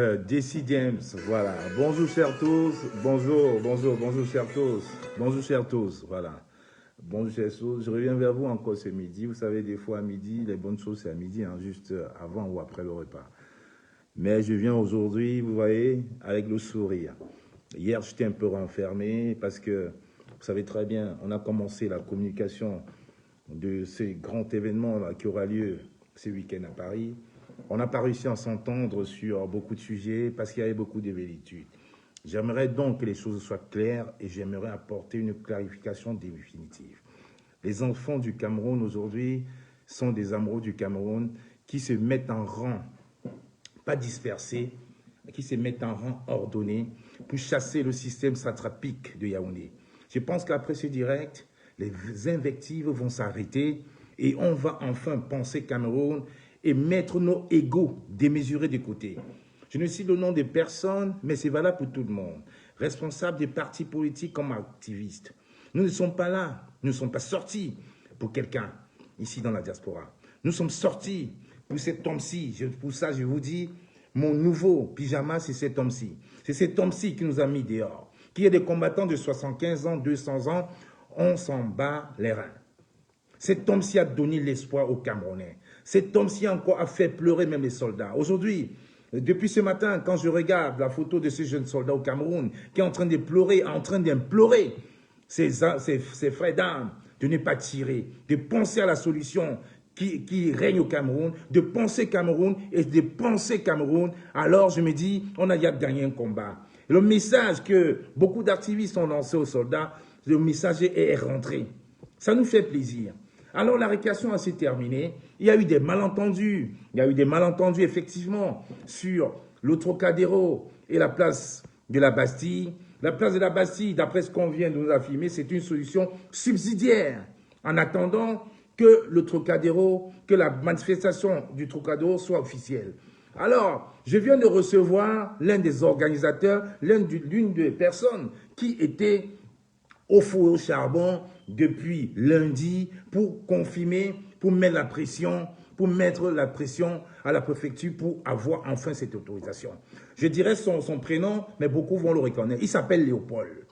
DC James, voilà. Bonjour chers tous, bonjour chers tous, bonjour chers tous, voilà. Bonjour chers tous, je reviens vers vous encore ce midi. Vous savez, des fois à midi, les bonnes choses c'est à midi, hein, juste avant ou après le repas. Mais je viens aujourd'hui, vous voyez, avec le sourire. Hier, j'étais un peu renfermé parce que, vous savez très bien, on a commencé la communication de ce grand événement là, qui aura lieu ce week-end à Paris. On n'a pas réussi à s'entendre sur beaucoup de sujets parce qu'il y avait beaucoup de véritudes. J'aimerais donc que les choses soient claires et j'aimerais apporter une clarification définitive. Les enfants du Cameroun aujourd'hui sont des amoureux du Cameroun qui se mettent en rang, pas dispersés, qui se mettent en rang ordonné pour chasser le système satrapique de Yaoundé. Je pense qu'après ce direct, les invectives vont s'arrêter et on va enfin penser Cameroun et mettre nos égos démesurés de côté. Je ne cite le nom de personne, mais c'est valable pour tout le monde. Responsables des partis politiques comme activistes. Nous ne sommes pas là, nous ne sommes pas sortis pour quelqu'un ici dans la diaspora. Nous sommes sortis pour cet homme-ci. Pour ça, je vous dis, mon nouveau pyjama, c'est cet homme-ci. C'est cet homme-ci qui nous a mis dehors. Qui est des combattants de 75 ans, 200 ans, on s'en bat les reins. Cet homme-ci a donné l'espoir aux Camerounais. Cet homme-ci encore a fait pleurer même les soldats. Aujourd'hui, depuis ce matin, quand je regarde la photo de ce jeune soldat au Cameroun qui est en train de pleurer, en train d'implorer ses frères d'armes de ne pas tirer, de penser à la solution qui règne au Cameroun, de penser Cameroun et de penser Cameroun, alors je me dis, on a déjà gagné un combat. Et le message que beaucoup d'activistes ont lancé aux soldats, le message est rentré. Ça nous fait plaisir. Alors la récréation s'est terminée. Il y a eu des malentendus. Il y a eu des malentendus effectivement sur le Trocadéro et la place de la Bastille. La place de la Bastille, d'après ce qu'on vient de nous affirmer, c'est une solution subsidiaire. En attendant que le Trocadéro, que la manifestation du Trocadéro soit officielle. Alors, je viens de recevoir l'un des organisateurs, l'une des personnes qui était au four et au charbon depuis lundi pour confirmer, pour mettre la pression à la préfecture pour avoir enfin cette autorisation. Je dirais son prénom, mais beaucoup vont le reconnaître. Il s'appelle Léopold.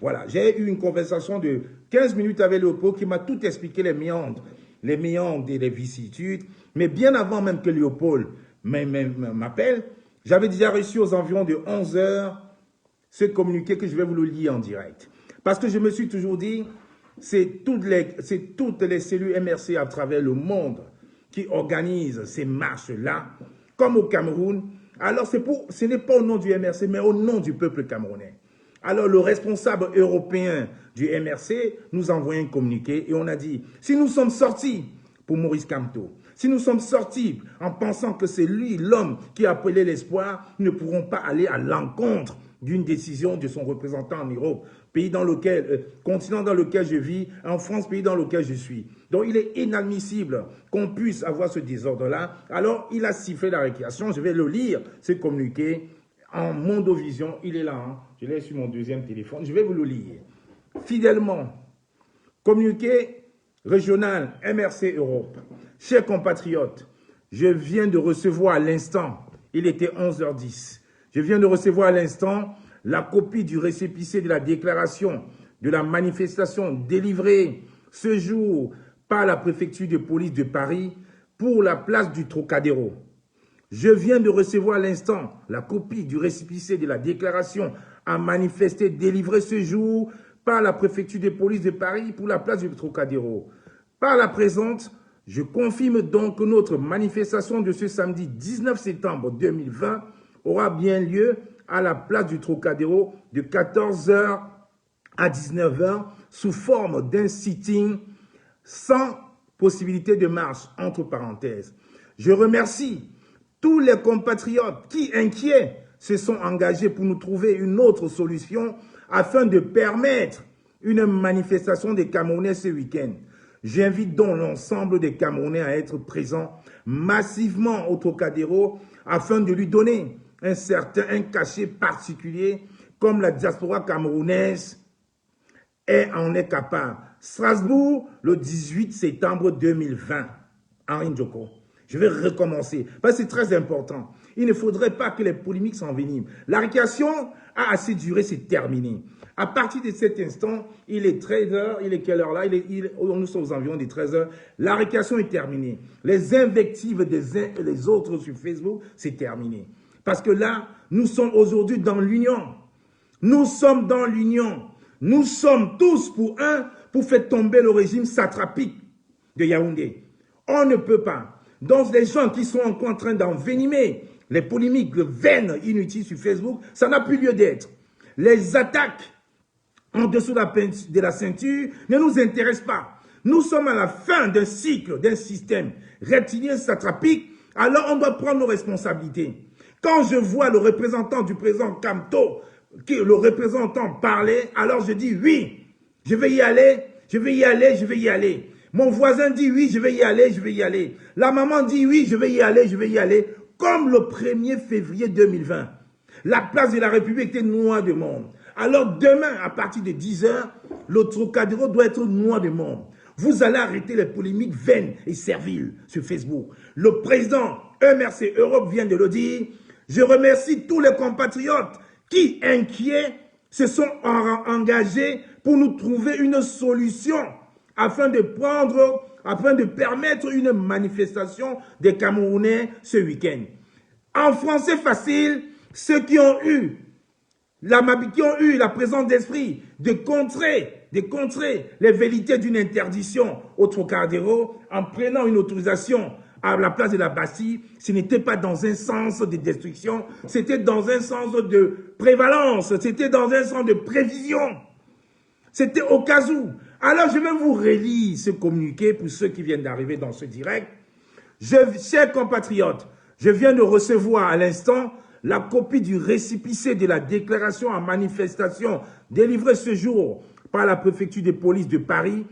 Voilà, j'ai eu une conversation de 15 minutes avec Léopold qui m'a tout expliqué les méandres et les vicissitudes. Mais bien avant même que Léopold m'appelle, j'avais déjà reçu aux environs de 11 heures ce communiqué que je vais vous le lire en direct. Parce que je me suis toujours dit, c'est toutes les cellules MRC à travers le monde qui organisent ces marches-là, comme au Cameroun. Alors, ce n'est pas au nom du MRC, mais au nom du peuple camerounais. Alors, le responsable européen du MRC nous a envoyé un communiqué et on a dit, si nous sommes sortis pour Maurice Kamto, si nous sommes sortis en pensant que c'est lui, l'homme, qui a appelé l'espoir, nous ne pourrons pas aller à l'encontre d'une décision de son représentant en Europe, continent dans lequel je vis, en France, pays dans lequel je suis. Donc, il est inadmissible qu'on puisse avoir ce désordre-là. Alors, il a sifflé la récréation. Je vais le lire, ce communiqué, en Mondovision. Il est là, hein. Je l'ai sur mon deuxième téléphone. Je vais vous le lire. Fidèlement, communiqué régional MRC Europe. Chers compatriotes, je viens de recevoir à l'instant, il était 11h10, je viens de recevoir à l'instant la copie du récépissé de la déclaration de la manifestation délivrée ce jour par la préfecture de police de Paris pour la place du Trocadéro. Je viens de recevoir à l'instant la copie du récépissé de la déclaration à manifester délivrée ce jour par la préfecture de police de Paris pour la place du Trocadéro. Par la présente, je confirme donc que notre manifestation de ce samedi 19 septembre 2020 aura bien lieu à la place du Trocadéro de 14h à 19h sous forme d'un sitting sans possibilité de marche, entre parenthèses. Je remercie tous les compatriotes qui, inquiets, se sont engagés pour nous trouver une autre solution afin de permettre une manifestation des Camerounais ce week-end. J'invite donc l'ensemble des Camerounais à être présents massivement au Trocadéro afin de lui donner un cachet particulier comme la diaspora camerounaise en est capable. Strasbourg, le 18 septembre 2020. Henri Ndjoko. Je vais recommencer parce que c'est très important. Il ne faudrait pas que les polémiques s'enveniment. La récréation a assez duré, c'est terminé. À partir de cet instant, il est 13 h, il est quelle heure là? Nous sommes aux environs des 13 h. La récréation est terminée. Les invectives des uns et des autres sur Facebook, c'est terminé. Parce que là, nous sommes aujourd'hui dans l'union. Nous sommes dans l'union. Nous sommes tous pour faire tomber le régime satrapique de Yaoundé. On ne peut pas. Donc les gens qui sont encore en train d'envenimer les polémiques vaines inutiles sur Facebook, ça n'a plus lieu d'être. Les attaques en dessous de la ceinture ne nous intéressent pas. Nous sommes à la fin d'un cycle, d'un système reptilien satrapique, alors on doit prendre nos responsabilités. Quand je vois le représentant du président Kamto, le représentant parler, alors je dis oui, je vais y aller, je vais y aller, je vais y aller. Mon voisin dit oui, je vais y aller, je vais y aller. La maman dit oui, je vais y aller, je vais y aller. Comme le 1er février 2020, la place de la République était noire de monde. Alors demain, à partir de 10 h, le Trocadéro doit être noir de monde. Vous allez arrêter les polémiques vaines et serviles sur Facebook. Le président EMRC Europe vient de le dire. Je remercie tous les compatriotes qui, inquiets, se sont engagés pour nous trouver une solution afin de permettre une manifestation des Camerounais ce week-end. En français facile, ceux qui ont eu la présence d'esprit de contrer les velléités d'une interdiction au Trocadéro en prenant une autorisation à la place de la Bastille, ce n'était pas dans un sens de destruction, c'était dans un sens de prévalence, c'était dans un sens de prévision. C'était au cas où. Alors je vais vous relire ce communiqué pour ceux qui viennent d'arriver dans ce direct. Chers compatriotes, je viens de recevoir à l'instant la copie du récépissé de la déclaration en manifestation délivrée ce jour par la préfecture de police de Paris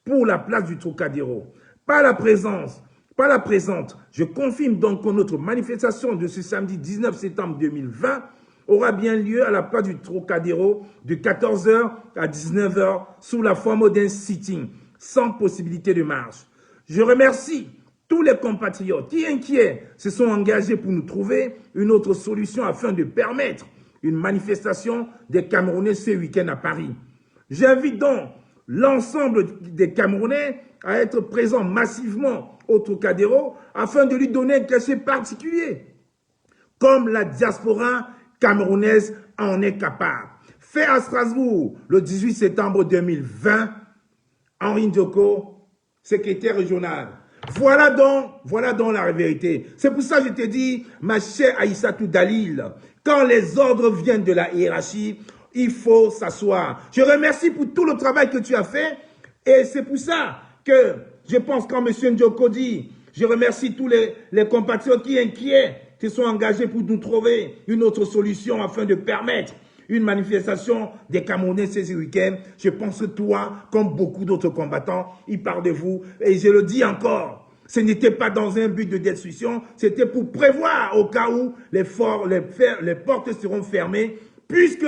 pour la place du Trocadéro. Par la présente, je confirme donc que notre manifestation de ce samedi 19 septembre 2020 aura bien lieu à la place du Trocadéro de 14 h à 19 h sous la forme d'un sitting, sans possibilité de marche. Je remercie tous les compatriotes qui, inquiets, se sont engagés pour nous trouver une autre solution afin de permettre une manifestation des Camerounais ce week-end à Paris. J'invite donc l'ensemble des Camerounais à être présents massivement au Trocadéro afin de lui donner un cachet particulier, comme la diaspora camerounaise en est capable. Fait à Strasbourg le 18 septembre 2020, Henri Ndjoko, secrétaire régional. Voilà donc la vérité. C'est pour ça que je te dis, ma chère Aïssatou Dalil, quand les ordres viennent de la hiérarchie, il faut s'asseoir. Je remercie pour tout le travail que tu as fait et c'est pour ça que je pense quand M. Ndjoko dit, je remercie tous les compatriotes qui, inquiets, se sont engagés pour nous trouver une autre solution afin de permettre une manifestation des Camerounais ce week-end. Je pense que toi, comme beaucoup d'autres combattants, ils parlent de vous. Et je le dis encore, ce n'était pas dans un but de destruction, c'était pour prévoir au cas où les portes seront fermées, puisque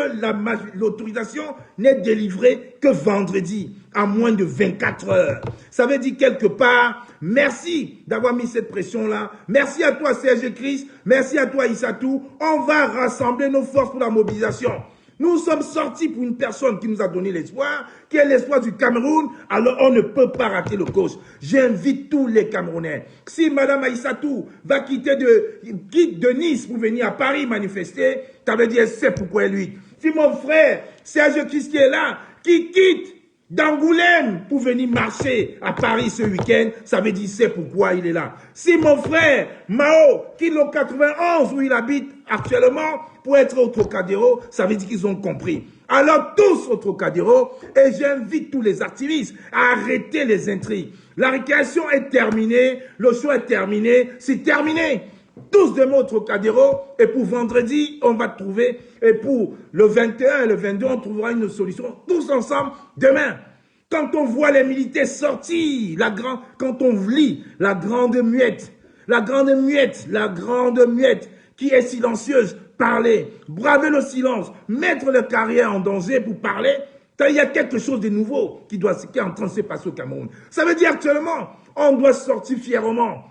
l'autorisation n'est délivrée que vendredi, à moins de 24 heures. Ça veut dire quelque part, merci d'avoir mis cette pression-là. Merci à toi, Serge Christ. Merci à toi, Issatou. On va rassembler nos forces pour la mobilisation. Nous sommes sortis pour une personne qui nous a donné l'espoir, qui est l'espoir du Cameroun, alors on ne peut pas rater le coach. J'invite tous les Camerounais. Si Mme Aïssatou va quitte de Nice pour venir à Paris manifester, ça veut dire c'est pourquoi lui. Si mon frère Serge Christ qui est là, qui quitte d'Angoulême pour venir marcher à Paris ce week-end, ça veut dire c'est pourquoi il est là. Si mon frère Mao, qui est au 91 où il habite actuellement, pour être au Trocadéro, ça veut dire qu'ils ont compris. Alors tous au Trocadéro, et j'invite tous les activistes à arrêter les intrigues. La récréation est terminée, le show est terminé, c'est terminé. Tous demain au Trocadéro, et pour vendredi, on va trouver, et pour le 21 et le 22, on trouvera une solution, tous ensemble, demain. Quand on voit les militaires sortir, quand on lit la grande muette, qui est silencieuse, parler, braver le silence, mettre leur carrière en danger pour parler, il y a quelque chose de nouveau qui est en train de se passer au Cameroun. Ça veut dire actuellement, on doit sortir fièrement.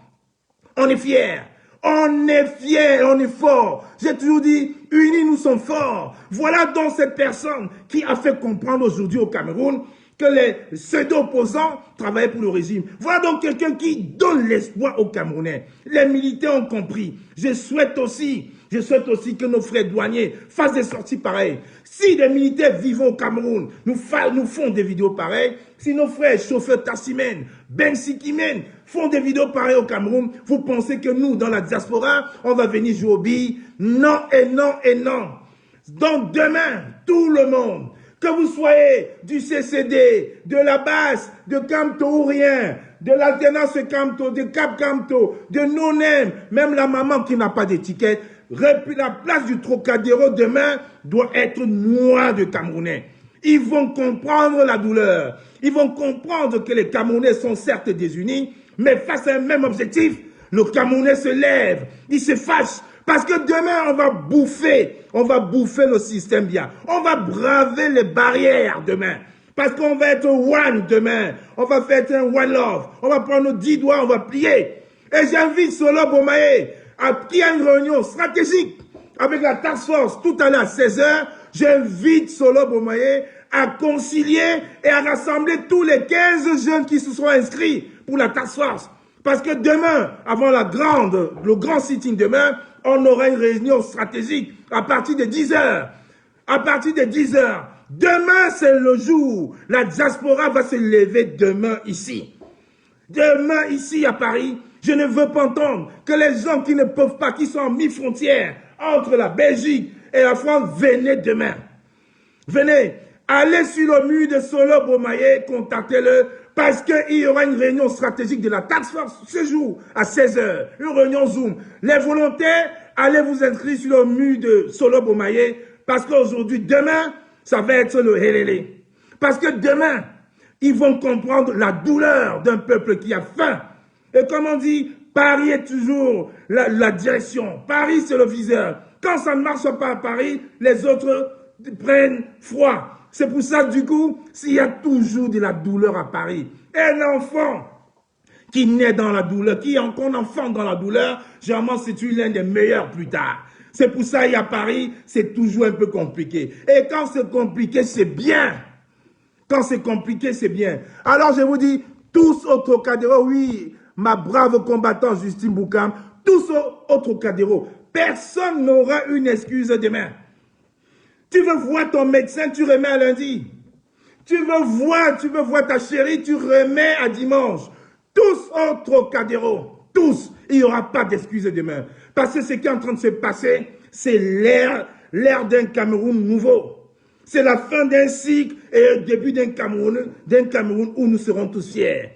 On est fiers. On est fiers, on est forts. J'ai toujours dit, unis nous sommes forts. Voilà donc cette personne qui a fait comprendre aujourd'hui au Cameroun que les pseudo-opposants travaillaient pour le régime. Voilà donc quelqu'un qui donne l'espoir aux Camerounais. Les militaires ont compris. Je souhaite aussi que nos frères douaniers fassent des sorties pareilles. Si des militaires vivant au Cameroun nous font des vidéos pareilles, si nos frères chauffeurs Tassimène, Ben Sikimen font des vidéos pareilles au Cameroun, vous pensez que nous, dans la diaspora, on va venir jouer aux billes? Non et non et non. Donc demain, tout le monde, que vous soyez du CCD, de la base, de Camto ou rien, de l'alternance Camto, de Cap Camto, de No-Name, même la maman qui n'a pas d'étiquette, la place du Trocadéro demain doit être noire de Camerounais. Ils vont comprendre la douleur. Ils vont comprendre que les Camerounais sont certes désunis, mais face à un même objectif, le Camerounais se lève, il se fâche. Parce que demain, on va bouffer le système bien. On va braver les barrières demain. Parce qu'on va être one demain. On va faire un one love. On va prendre nos 10 doigts, on va plier. Et j'invite Solo Bomaye qui a une réunion stratégique avec la task force tout à l'heure à 16h. J'invite Solo Bomaye à concilier et à rassembler tous les 15 jeunes qui se sont inscrits pour la task force. Parce que demain, avant le grand sitting demain, on aura une réunion stratégique à partir de 10h. À partir de 10h. Demain, c'est le jour. La diaspora va se lever demain ici. Demain, ici à Paris, je ne veux pas entendre que les gens qui ne peuvent pas, qui sont en mi-frontière entre la Belgique et la France, venez demain. Venez, allez sur le mur de Solo Bomaye, contactez-le, parce qu'il y aura une réunion stratégique de la task force ce jour à 16h, une réunion Zoom. Les volontaires, allez vous inscrire sur le mur de Solo Bomaye, parce qu'aujourd'hui, demain, ça va être le hélélé. Parce que demain, ils vont comprendre la douleur d'un peuple qui a faim. Et comme on dit, Paris est toujours la direction. Paris, c'est le viseur. Quand ça ne marche pas à Paris, les autres prennent froid. C'est pour ça, du coup, s'il y a toujours de la douleur à Paris, un enfant qui naît dans la douleur, qui est encore un enfant dans la douleur, généralement, c'est l'un des meilleurs plus tard. C'est pour ça, à Paris, c'est toujours un peu compliqué. Et quand c'est compliqué, c'est bien. Quand c'est compliqué, c'est bien. Alors, je vous dis, tous au Trocadéro, oui, ma brave combattante Justine Boukam, tous au Trocadéro, personne n'aura une excuse demain. Tu veux voir ton médecin, tu remets à lundi. Tu veux voir ta chérie, tu remets à dimanche. Tous au Trocadéro, tous. Il n'y aura pas d'excuses demain. Parce que ce qui est en train de se passer, c'est l'ère d'un Cameroun nouveau. C'est la fin d'un cycle et le début d'un Cameroun où nous serons tous fiers.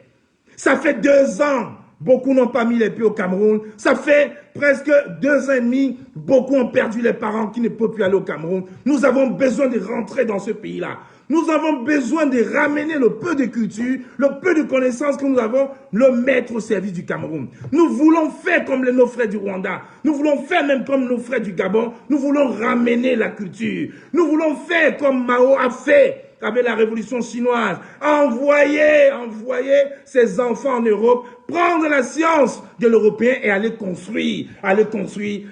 Ça fait 2 ans, beaucoup n'ont pas mis les pieds au Cameroun. Ça fait presque 2 ans et demi, beaucoup ont perdu les parents qui ne peuvent plus aller au Cameroun. Nous avons besoin de rentrer dans ce pays-là. Nous avons besoin de ramener le peu de culture, le peu de connaissances que nous avons, le mettre au service du Cameroun. Nous voulons faire comme nos frères du Rwanda. Nous voulons faire même comme nos frères du Gabon. Nous voulons ramener la culture. Nous voulons faire comme Mao a fait avec la révolution chinoise. Envoyer ses enfants en Europe, prendre la science de l'Européen et aller construire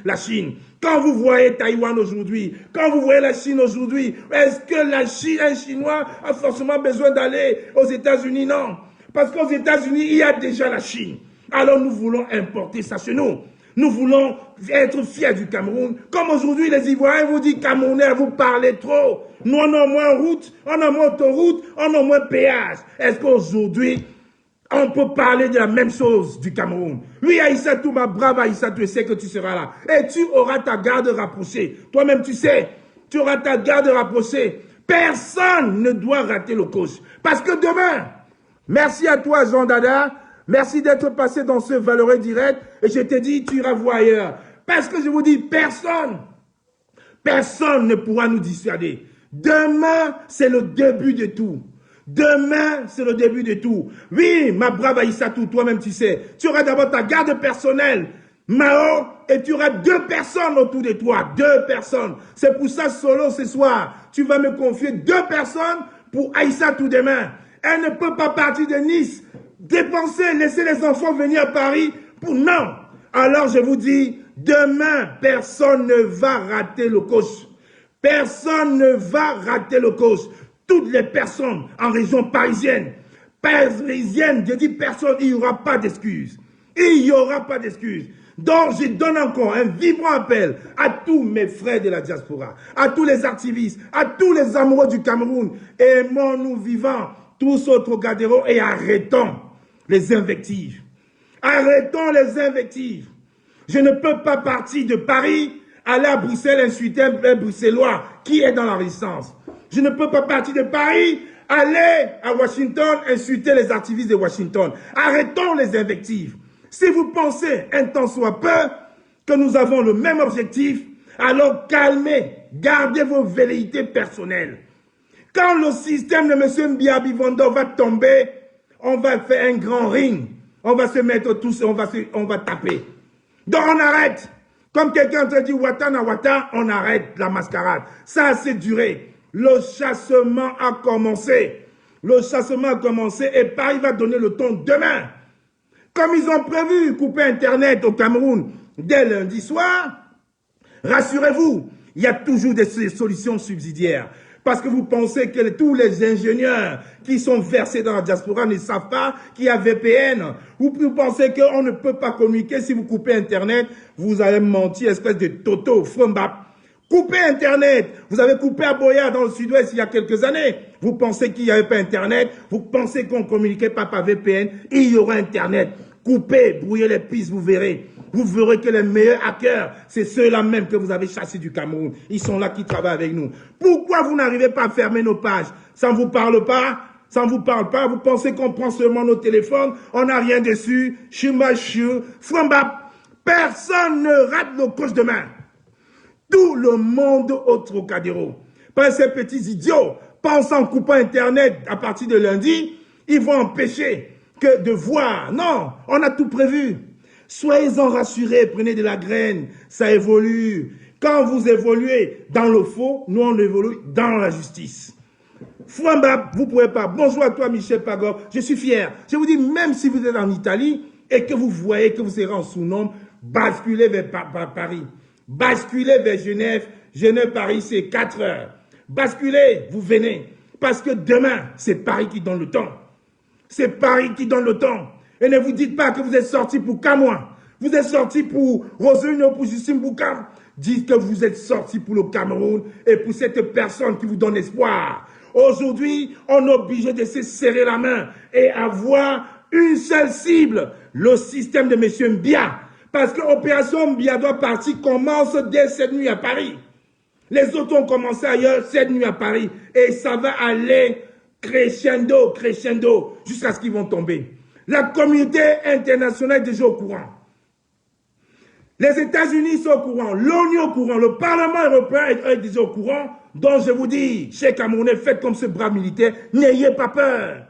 la Chine. Quand vous voyez Taïwan aujourd'hui, quand vous voyez la Chine aujourd'hui, est-ce que un Chinois a forcément besoin d'aller aux États-Unis? Non. Parce qu'aux États-Unis, il y a déjà la Chine. Alors nous voulons importer ça chez nous. Nous voulons être fiers du Cameroun. Comme aujourd'hui, les Ivoiriens vous disent, Camerounais, vous parlez trop. Nous, on a moins route, on a moins autoroute, on a moins péage. Est-ce qu'aujourd'hui, on peut parler de la même chose du Cameroun? Oui, Aïssatou, ma brave Aïssatou, je sais que tu seras là. Et tu auras ta garde rapprochée. Toi-même, tu sais, tu auras ta garde rapprochée. Personne ne doit rater le coach. Parce que demain, merci à toi, Jean Dada. Merci d'être passé dans ce valeureux direct. Et je te dis, tu iras voir ailleurs. Parce que je vous dis, personne ne pourra nous dissuader. Demain, c'est le début de tout. Demain, c'est le début de tout. Oui, ma brave Aïssatou, toi-même tu sais, tu auras d'abord ta garde personnelle, Mao, et tu auras 2 personnes autour de toi. 2 personnes. C'est pour ça, Solo, ce soir, tu vas me confier 2 personnes pour Aïssatou demain. Elle ne peut pas partir de Nice, dépenser, laisser les enfants venir à Paris pour... Non. Alors je vous dis, demain, personne ne va rater le coach. Personne ne va rater le coach. Toutes les personnes en région parisienne, je dis personne, il n'y aura pas d'excuses. Il n'y aura pas d'excuses. Donc, je donne encore un vibrant appel à tous mes frères de la diaspora, à tous les activistes, à tous les amoureux du Cameroun. Aimons-nous vivants, tous au Trocadéro, et arrêtons les invectives. Arrêtons les invectives. Je ne peux pas partir de Paris, aller à Bruxelles, insulter un Bruxellois qui est dans la résistance. Je ne peux pas partir de Paris, aller à Washington, insulter les activistes de Washington. Arrêtons les invectives. Si vous pensez, un temps soit peu, que nous avons le même objectif, alors calmez, gardez vos velléités personnelles. Quand le système de M. Mbia Bivondo va tomber, on va faire un grand ring. On va se mettre tous, on va taper. Donc on arrête. Comme quelqu'un te dit Wata na Wata, on arrête la mascarade. Ça a assez duré. Le chassement a commencé. Le chassement a commencé et Paris va donner le ton demain. Comme ils ont prévu couper Internet au Cameroun dès lundi soir, rassurez-vous, il y a toujours des solutions subsidiaires. Parce que vous pensez que tous les ingénieurs qui sont versés dans la diaspora ne savent pas qu'il y a VPN. Vous pensez qu'on ne peut pas communiquer si vous coupez Internet. Vous allez mentir, espèce de toto, frumbap. Coupez Internet. Vous avez coupé à Boya dans le sud-ouest il y a quelques années. Vous pensez qu'il n'y avait pas Internet. Vous pensez qu'on ne communiquait pas par VPN. Il y aura Internet. Coupez, brouillez les pistes, vous verrez. Vous verrez que les meilleurs hackers, c'est ceux-là même que vous avez chassés du Cameroun. Ils sont là qui travaillent avec nous. Pourquoi vous n'arrivez pas à fermer nos pages? Ça ne vous parle pas? Ça ne vous parle pas? Vous pensez qu'on prend seulement nos téléphones? On n'a rien dessus? Chumachu, Frambap. Personne ne rate le coach demain. Tout le monde au Trocadéro. Pas ces petits idiots pensant en coupant Internet à partir de lundi, ils vont empêcher que de voir. Non, on a tout prévu. Soyez-en rassurés, prenez de la graine, ça évolue. Quand vous évoluez dans le faux, nous on évolue dans la justice. Fouamba, vous ne pouvez pas. Bonjour à toi Michel Pagor, je suis fier. Je vous dis, même si vous êtes en Italie et que vous voyez que vous serez en sous-nombre, basculez vers Paris. Basculez vers Genève. Genève-Paris, c'est 4 heures. Basculez, vous venez. Parce que demain, c'est Paris qui donne le temps. C'est Paris qui donne le temps. Et ne vous dites pas que vous êtes sorti pour Camoin. Vous êtes sorti pour Rosemary pour Justine Boukam. Dites que vous êtes sorti pour le Cameroun et pour cette personne qui vous donne espoir. Aujourd'hui, on est obligé de se serrer la main et avoir une seule cible, le système de M. Mbia. Parce que l'opération Mbia doit partir commence dès cette nuit à Paris. Les autres ont commencé ailleurs cette nuit à Paris. Et ça va aller crescendo, crescendo, jusqu'à ce qu'ils vont tomber. La communauté internationale est déjà au courant. Les États-Unis sont au courant, l'ONU est au courant, le Parlement européen est déjà au courant. Donc je vous dis, chers Camerounais, faites comme ce brave militaire, n'ayez pas peur.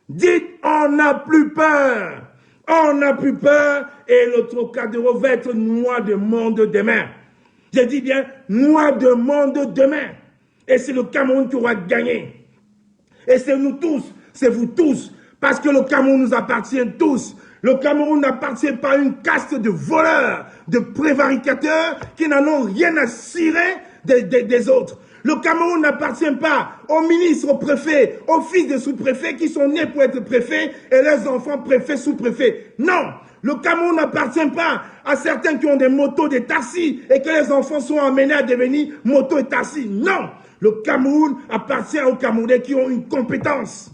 Dites, on n'a plus peur. On n'a plus peur et le Trocadéro va être noir de monde demain. Je dis bien, noir de monde demain. Et c'est le Cameroun qui aura gagné. Et c'est nous tous, c'est vous tous. Parce que le Cameroun nous appartient tous. Le Cameroun n'appartient pas à une caste de voleurs, de prévaricateurs qui n'en ont rien à cirer des autres. Le Cameroun n'appartient pas aux ministres, aux préfets, aux fils de sous-préfets qui sont nés pour être préfets et leurs enfants préfets, sous-préfets. Non, le Cameroun n'appartient pas à certains qui ont des motos, des taxis et que les enfants sont amenés à devenir motos et taxis. Non, le Cameroun appartient aux Camerounais qui ont une compétence.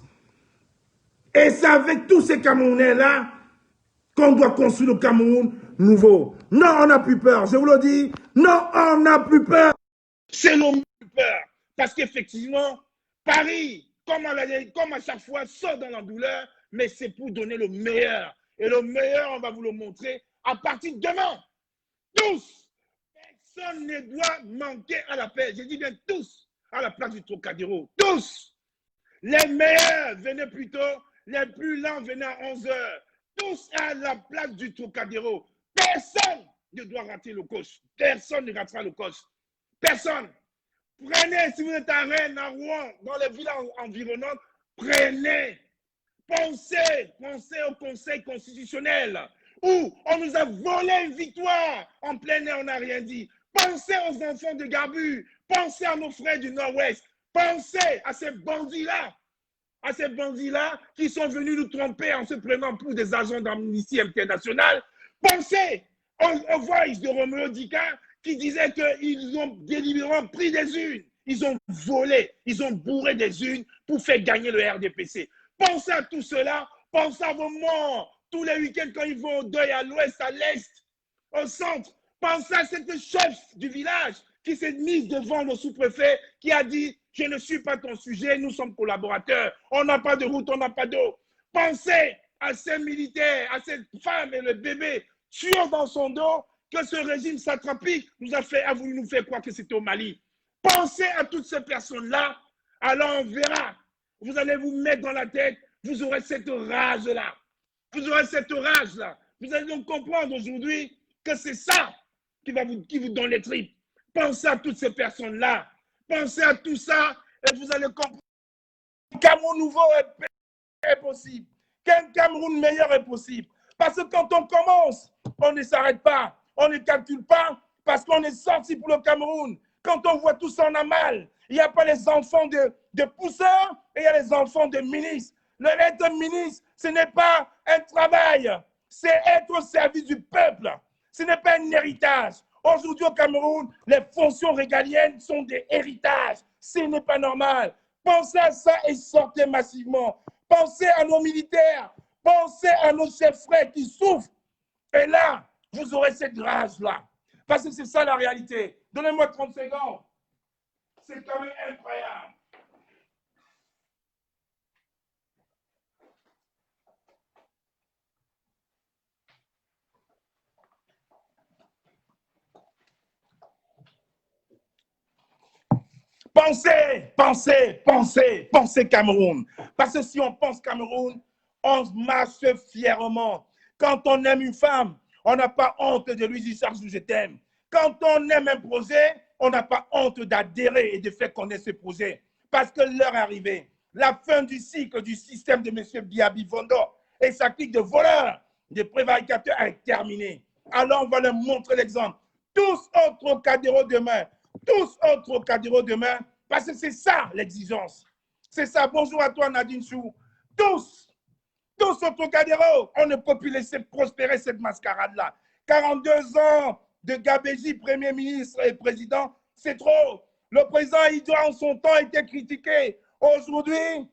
Et c'est avec tous ces Camerounais-là qu'on doit construire le Cameroun nouveau. Non, on n'a plus peur, je vous le dis. Non, on n'a plus peur. C'est le plus peur. Parce qu'effectivement, Paris, comme à chaque fois, sort dans la douleur, mais c'est pour donner le meilleur. Et le meilleur, on va vous le montrer à partir de demain. Tous. Personne ne doit manquer à la paix. Je dis bien tous à la place du Trocadéro. Tous. Les meilleurs venaient plus tôt. Les plus lents venaient à 11 heures. Tous à la place du Trocadéro. Personne ne doit rater le coach. Personne ne ratera le coach. Personne. Prenez, si vous êtes à Rennes, à Rouen, dans les villes environnantes, prenez. Pensez au Conseil constitutionnel, où on nous a volé une victoire en plein air, on n'a rien dit. Pensez aux enfants de Gabu, pensez à nos frères du Nord-Ouest, pensez à ces bandits-là qui sont venus nous tromper en se prenant pour des agents d'Amnesty International. Pensez aux voix de Roméo Dika qui disait qu'ils ont délibérément pris des urnes, ils ont volé, ils ont bourré des urnes pour faire gagner le RDPC. Pensez à tout cela, pensez à vos morts tous les week-ends quand ils vont au deuil à l'ouest, à l'est, au centre. Pensez à cette chef du village qui s'est mise devant le sous-préfet qui a dit « Je ne suis pas ton sujet, nous sommes collaborateurs, on n'a pas de route, on n'a pas d'eau. » Pensez à ces militaires, à cette femme et le bébé tuant dans son dos que ce régime satrapique a voulu nous faire croire que c'était au Mali. Pensez à toutes ces personnes-là, alors on verra. Vous allez vous mettre dans la tête, vous aurez cette rage-là. Vous aurez cette rage-là. Vous allez donc comprendre aujourd'hui que c'est ça qui vous donne les tripes. Pensez à toutes ces personnes-là. Pensez à tout ça et vous allez comprendre qu'un Cameroun nouveau est possible. Qu'un Cameroun meilleur est possible. Parce que quand on commence, on ne s'arrête pas. On ne calcule pas parce qu'on est sorti pour le Cameroun. Quand on voit tout ça, on a mal. Il n'y a pas les enfants de pousseurs et il y a les enfants de ministres. Le être ministre, ce n'est pas un travail. C'est être au service du peuple. Ce n'est pas un héritage. Aujourd'hui au Cameroun, les fonctions régaliennes sont des héritages. Ce n'est pas normal. Pensez à ça et sortez massivement. Pensez à nos militaires. Pensez à nos chefs frères qui souffrent. Et là, vous aurez cette rage-là. Parce que c'est ça la réalité. Donnez-moi 30 secondes. C'est quand même incroyable. Pensez Cameroun. Parce que si on pense Cameroun, on marche fièrement. Quand on aime une femme, on n'a pas honte de lui dire chaque jour je t'aime. Quand on aime un projet, on n'a pas honte d'adhérer et de faire connaître ce projet. Parce que l'heure est arrivée. La fin du cycle du système de M. Biabi Fondo et sa clique de voleurs, de prévaricateurs est terminée. Alors on va leur montrer l'exemple. Tous autres cadéros demain. Tous autres cadéros demain, parce que c'est ça l'exigence. C'est ça. Bonjour à toi Nadine Chou. Tous autres cadéros, on ne peut plus laisser prospérer cette mascarade-là. 42 ans de Gabéji, Premier ministre et Président, c'est trop. Le président Idouin, en son temps, a été critiqué. Aujourd'hui,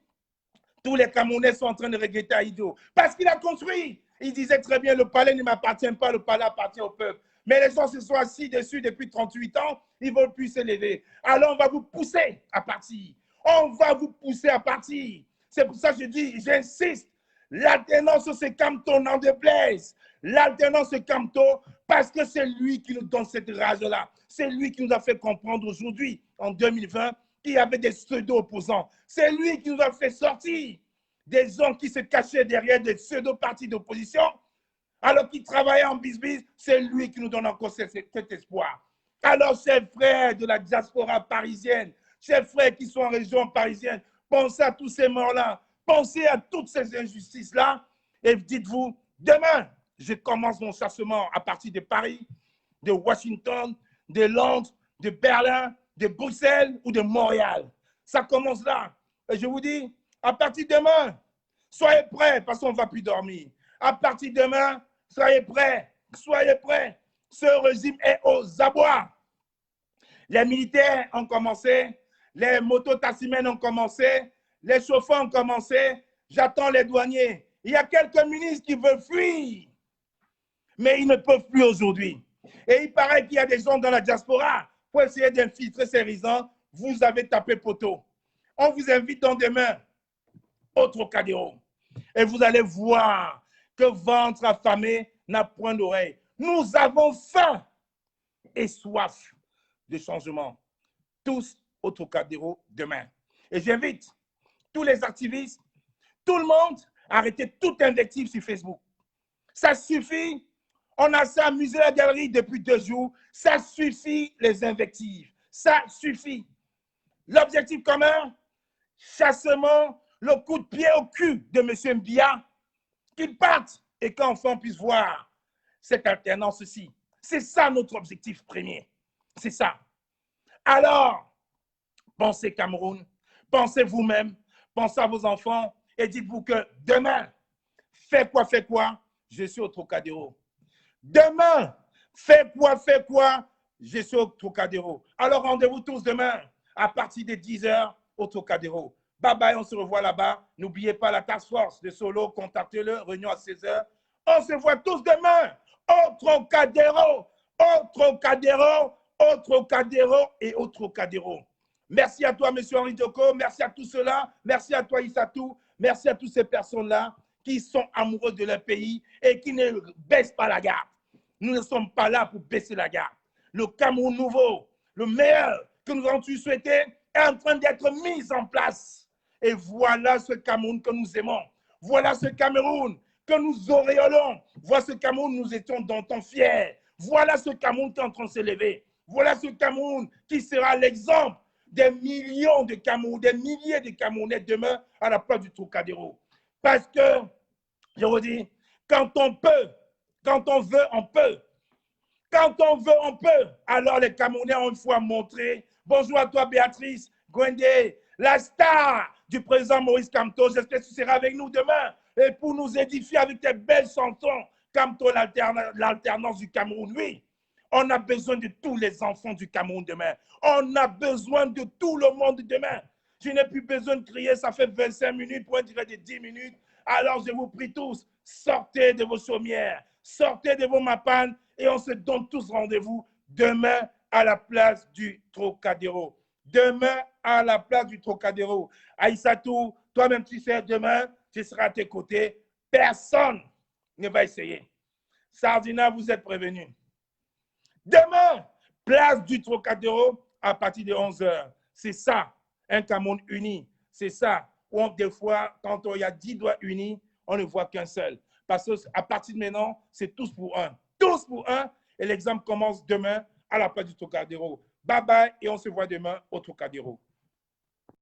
tous les Camerounais sont en train de regretter Aïdou. Parce qu'il a construit. Il disait très bien, le palais ne m'appartient pas, le palais appartient au peuple. Mais les gens se sont assis dessus depuis 38 ans, ils ne veulent plus s'élever. Alors on va vous pousser à partir. On va vous pousser à partir. C'est pour ça que je dis, j'insiste, l'alternance se Camto, n'en déplaise. L'alternance se Camto, parce que c'est lui qui nous donne cette rage-là. C'est lui qui nous a fait comprendre aujourd'hui, en 2020, qu'il y avait des pseudo-opposants. C'est lui qui nous a fait sortir des gens qui se cachaient derrière des pseudo-partis d'opposition, alors qu'ils travaillaient en bis-bis. C'est lui qui nous donne encore cet espoir. Alors, chers frères de la diaspora parisienne, chers frères qui sont en région parisienne, pensez à tous ces morts-là, pensez à toutes ces injustices-là, et dites-vous, demain, je commence mon chassement à partir de Paris, de Washington, de Londres, de Berlin, de Bruxelles ou de Montréal. Ça commence là. Et je vous dis, à partir de demain, soyez prêts parce qu'on ne va plus dormir. À partir de demain, soyez prêts. Soyez prêts. Ce régime est aux abois. Les militaires ont commencé, les mototassimènes ont commencé, les chauffeurs ont commencé. J'attends les douaniers. Il y a quelques ministres qui veulent fuir, mais ils ne peuvent plus aujourd'hui. Et il paraît qu'il y a des gens dans la diaspora pour essayer d'infiltrer ces raisons. Vous avez tapé poteau. On vous invite dans demain au Trocadéro. Et vous allez voir que ventre affamé n'a point d'oreille. Nous avons faim et soif de changement. Tous au Trocadéro demain. Et j'invite tous les activistes, tout le monde à arrêter toute invective sur Facebook. Ça suffit. On a s'amusé à la galerie depuis 2 jours. Ça suffit les invectives. Ça suffit. L'objectif commun, chassement, le coup de pied au cul de M. Mbia, qu'il parte et qu'enfin on puisse voir cette alternance-ci. C'est ça notre objectif premier. C'est ça. Alors, pensez Cameroun, pensez vous-même, pensez à vos enfants et dites-vous que demain, fais quoi, je suis au Trocadéro. Demain, fais quoi, je suis au Trocadéro. Alors rendez-vous tous demain à partir de 10h au Trocadéro. Bye bye, on se revoit là-bas. N'oubliez pas la task force de Solo, contactez-le, réunion à 16h. On se voit tous demain au Trocadéro, au Trocadéro, au Trocadéro et au Trocadéro. Merci à toi, M. Henri Doko. Merci à tous ceux-là. Merci à toi, Issatou. Merci à toutes ces personnes-là qui sont amoureux de leur pays et qui ne baissent pas la garde. Nous ne sommes pas là pour baisser la garde. Le Cameroun nouveau, le meilleur que nous avons souhaité, est en train d'être mis en place. Et voilà ce Cameroun que nous aimons. Voilà ce Cameroun que nous auréolons. Voilà ce Cameroun nous étions d'antan fiers. Voilà ce Cameroun qui est en train de s'élever. Voilà ce Cameroun qui sera l'exemple des millions de Camerounais, des milliers de Camerounais demain à la place du Trocadéro. Parce que, je vous dis, quand on peut, quand on veut, on peut. Quand on veut, on peut. Alors les Camerounais ont une fois montré. Bonjour à toi, Béatrice Gwende, la star du président Maurice Kamto. J'espère que tu seras avec nous demain et pour nous édifier avec tes belles chansons. Kamto, l'alternance du Cameroun. Oui, on a besoin de tous les enfants du Cameroun demain. On a besoin de tout le monde demain. Je n'ai plus besoin de crier, ça fait 25 minutes pour une durée de 10 minutes. Alors je vous prie tous, sortez de vos chaumières, sortez de vos mapanes et on se donne tous rendez-vous demain à la place du Trocadéro. Demain à la place du Trocadéro. Aïssatou, toi-même tu sais, demain, tu seras à tes côtés. Personne ne va essayer. Sardina, vous êtes prévenus. Demain, place du Trocadéro à partir de 11h. C'est ça, un Cameroun uni. C'est ça. Des fois, quand il y a 10 doigts unis, on ne voit qu'un seul. Parce qu'à partir de maintenant, c'est tous pour un. Tous pour un. Et l'exemple commence demain à la place du Trocadéro. Bye bye et on se voit demain au Trocadéro.